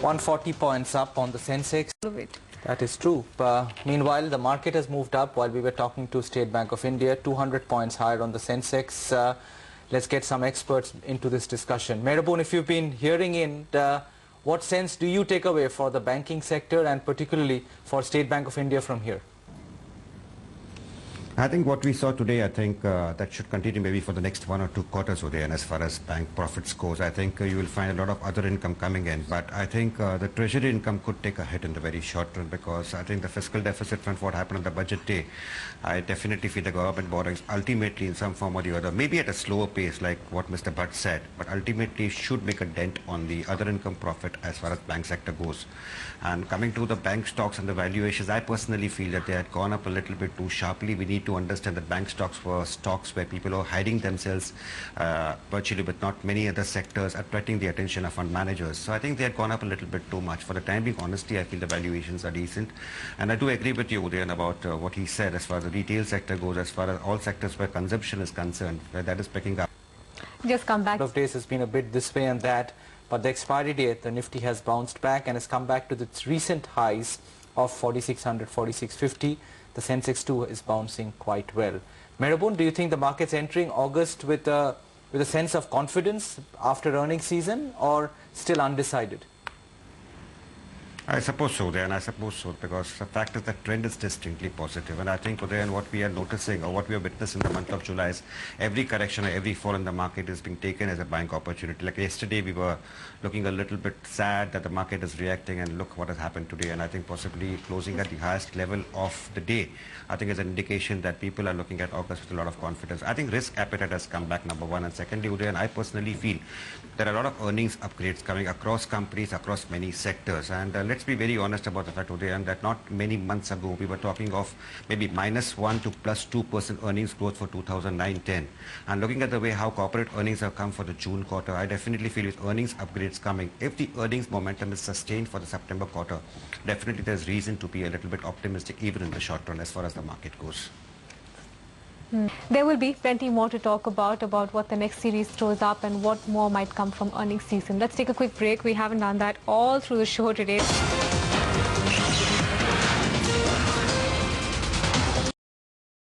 140 points up on the Sensex. That is true. Meanwhile, the market has moved up while we were talking to State Bank of India, 200 points higher on the Sensex. Let's get some experts into this discussion. Mehraboon, if you've been hearing in, what sense do you take away for the banking sector and particularly for State Bank of India from here? I think what we saw today, I think that should continue maybe for the next 1 or 2 quarters today. And as far as bank profits goes, I think you will find a lot of other income coming in. But I think the treasury income could take a hit in the very short run, because I think the fiscal deficit from what happened on the budget day, I definitely feel the government borrowings ultimately in some form or the other, maybe at a slower pace like what Mr. Bhatt said, but ultimately should make a dent on the other income profit as far as bank sector goes. And coming to the bank stocks and the valuations, I personally feel that they had gone up a little bit too sharply. We need to understand that bank stocks were stocks where people are hiding themselves virtually with not many other sectors, attracting the attention of fund managers. So I think they had gone up a little bit too much. For the time being, honestly, I feel the valuations are decent. And I do agree with you, Udayan, about what he said as far as the retail sector goes, as far as all sectors where consumption is concerned, where that is picking up. Just come back. Of days has been a bit this way and that, but the expiry date, the Nifty has bounced back and has come back to its recent highs of 4600, 4650. The Sensex 2 is bouncing quite well. Mehraboon, do you think the market's entering August with a sense of confidence after earnings season, or still undecided? I suppose so, Udayan, I suppose so, because the fact is that trend is distinctly positive. And I think, Udayan, what we are noticing or what we have witnessed in the month of July is every correction or every fall in the market is being taken as a buying opportunity. Like yesterday, we were looking a little bit sad that the market is reacting, and look what has happened today. And I think possibly closing at the highest level of the day, I think is an indication that people are looking at August with a lot of confidence. I think risk appetite has come back, number one. And secondly, Udayan, I personally feel there are a lot of earnings upgrades coming across companies, across many sectors. And let's be very honest about the fact, Udayan, that not many months ago we were talking of maybe -1% to +2% earnings growth for 2009-10. And looking at the way how corporate earnings have come for the June quarter, I definitely feel with earnings upgrades coming, if the earnings momentum is sustained for the September quarter, definitely there's reason to be a little bit optimistic even in the short run as far as the market goes. There will be plenty more to talk about what the next series throws up and what more might come from earnings season. Let's take a quick break. We haven't done that all through the show today.